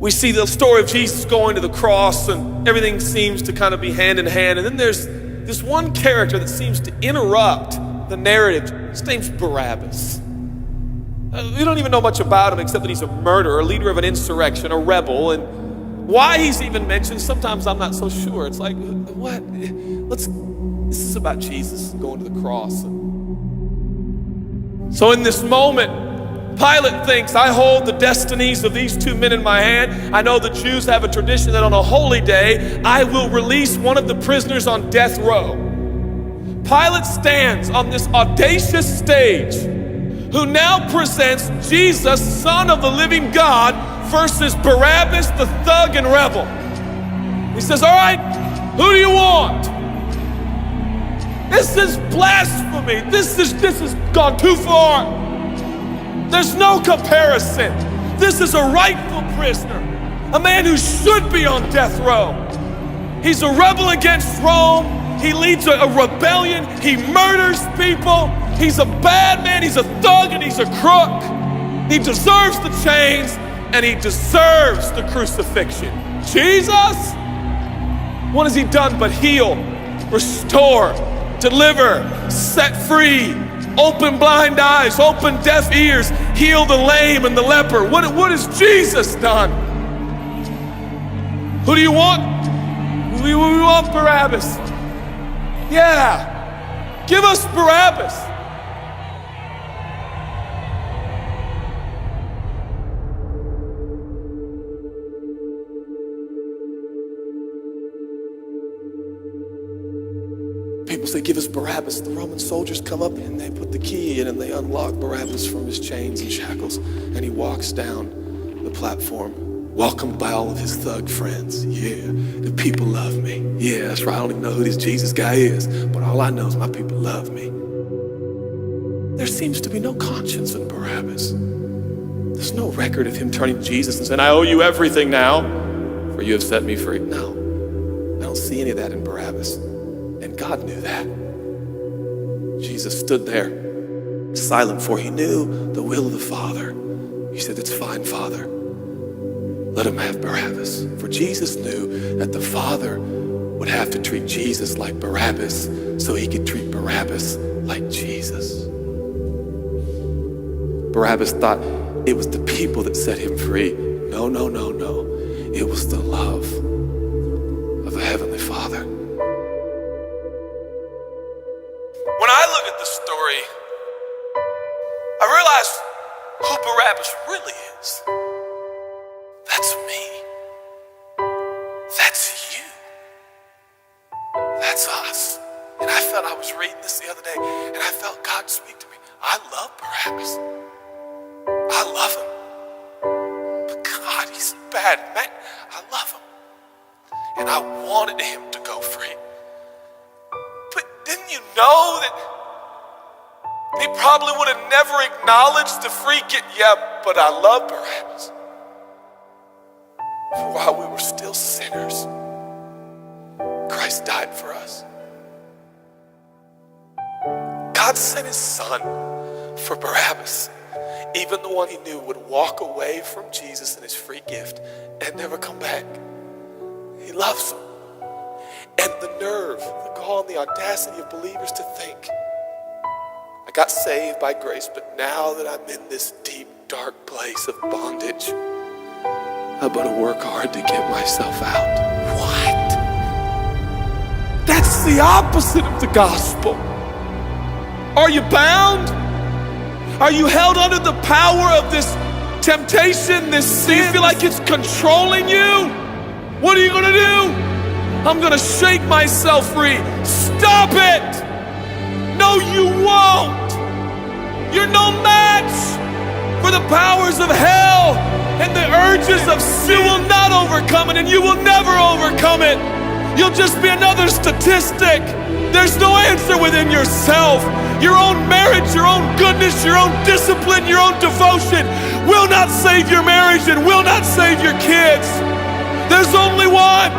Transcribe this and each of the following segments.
We see the story of Jesus going to the cross, and everything seems to kind of be hand in hand. And then there's this one character that seems to interrupt the narrative. His name's Barabbas. We don't even know much about him except that he's a murderer, a leader of an insurrection, a rebel. And why he's even mentioned, sometimes I'm not so sure. It's like, what? This is about Jesus going to the cross. So in this moment, Pilate thinks, I hold the destinies of these two men in my hand. I know the Jews have a tradition that on a holy day, I will release one of the prisoners on death row. Pilate stands on this audacious stage, who now presents Jesus, Son of the living God, versus Barabbas, the thug and rebel. He says, all right, who do you want? This is blasphemy. This has gone too far. There's no comparison. This is a rightful prisoner, a man who should be on death row. He's a rebel against Rome. He leads a rebellion. He murders people. He's a bad man. He's a thug and he's a crook. He deserves the chains and he deserves the crucifixion. Jesus, what has he done but heal, restore, deliver, set free, open blind eyes, open deaf ears, heal the lame and the leper? What has Jesus done? Who do you want? We want Barabbas. Yeah, give us Barabbas. People say, give us Barabbas. The Roman soldiers come up and they put the key in and they unlock Barabbas from his chains and shackles. And he walks down the platform, welcomed by all of his thug friends. Yeah, the people love me. Yeah, that's right. I don't even know who this Jesus guy is, but all I know is my people love me. There seems to be no conscience in Barabbas. There's no record of him turning to Jesus and saying, I owe you everything now, for you have set me free. No, I don't see any of that in Barabbas. And God knew that. Jesus stood there, silent, for he knew the will of the Father. He said, it's fine, Father. Let him have Barabbas. For Jesus knew that the Father would have to treat Jesus like Barabbas so he could treat Barabbas like Jesus. Barabbas thought it was the people that set him free. No. It was the love of the Heavenly Father. When I look at the story, I realize who Barabbas really is. That's me. That's you. That's us. And I was reading this the other day, and I felt God speak to me. I love Barabbas. I love him. But God, he's bad, man. I love him. And I wanted him to go free. But didn't you know that he probably would have never acknowledged the free gift? Yeah, but I love Barabbas. While we were still sinners, Christ died for us. God sent his Son for Barabbas, even the one he knew would walk away from Jesus and his free gift and never come back. He loves him. And the nerve, the gall, and the audacity of believers to think, I got saved by grace, but now that I'm in this deep, dark place of bondage, I better work hard to get myself out. What? That's the opposite of the gospel. Are you bound? Are you held under the power of this temptation, this sin? Do you feel like it's controlling you? What are you gonna do? I'm gonna shake myself free. Stop it! No, you won't. You're no match for the powers of hell and the urges of sin. You will not overcome it, and you will never overcome it. You'll just be another statistic. There's no answer within yourself. Your own marriage, your own goodness, your own discipline, your own devotion will not save your marriage and will not save your kids. There's only one.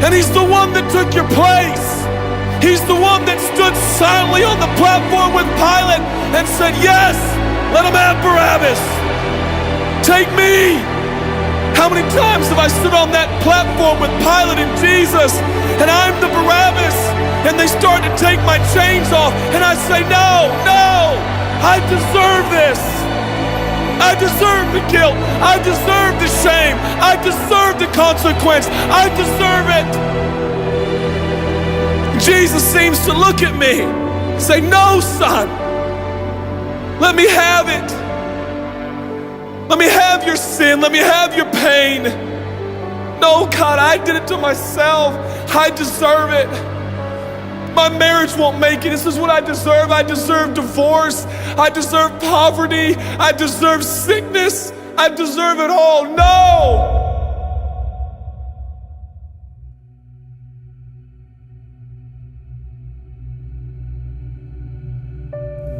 And he's the one that took your place. He's the one that stood silently on the platform with Pilate and said, yes, let him have Barabbas. Take me. How many times have I stood on that platform with Pilate and Jesus, and I'm the Barabbas, and they start to take my chains off, and I say, no, no, I deserve this. I deserve the guilt. I deserve the shame. I deserve the consequence. I deserve it. Jesus seems to look at me and say, no, son, let me have it. Let me have your sin. Let me have your pain. No, God, I did it to myself. I deserve it. My marriage won't make it. This is what I deserve. I deserve divorce. I deserve poverty. I deserve sickness. I deserve it all. No!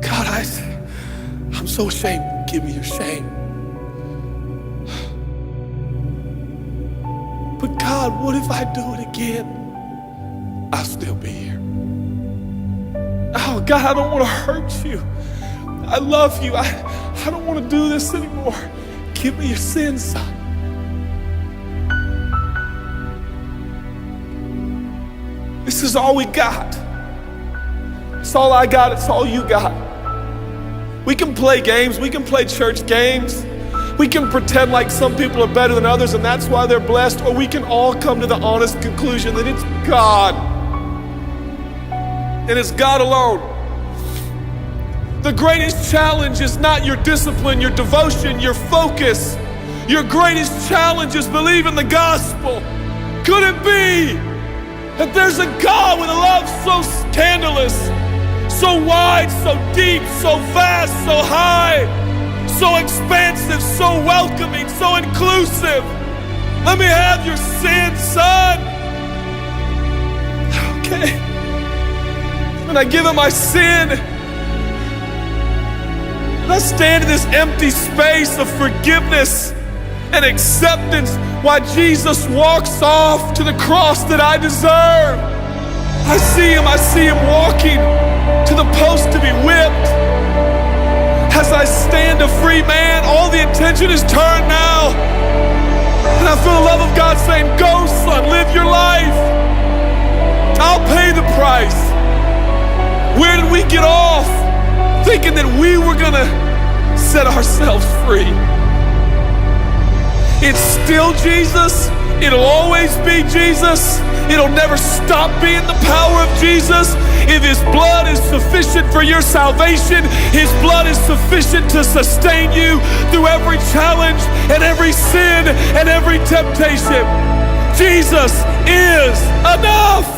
God, I'm so ashamed. Give me your shame. But God, what if I do it again? I'll still be here. Oh, God, I don't want to hurt you. I love you. I don't want to do this anymore. Give me your sins, son. This is all we got. It's all I got. It's all you got. We can play games. We can play church games. We can pretend like some people are better than others and that's why they're blessed, or we can all come to the honest conclusion that it's God. And it's God alone. The greatest challenge is not your discipline, your devotion, your focus. Your greatest challenge is believing the gospel. Could it be that there's a God with a love so scandalous, so wide, so deep, so vast, so high, so expansive, so welcoming, so inclusive? Let me have your sin, son. Okay. And I give him my sin. And I stand in this empty space of forgiveness and acceptance while Jesus walks off to the cross that I deserve. I see him walking to the post to be whipped. As I stand a free man, all the attention is turned now. And I feel the love of God saying, go, son, live your life. I'll pay the price. Where did we get off thinking that we were gonna set ourselves free? It's still Jesus. It'll always be Jesus. It'll never stop being the power of Jesus. If his blood is sufficient for your salvation, his blood is sufficient to sustain you through every challenge and every sin and every temptation. Jesus is enough.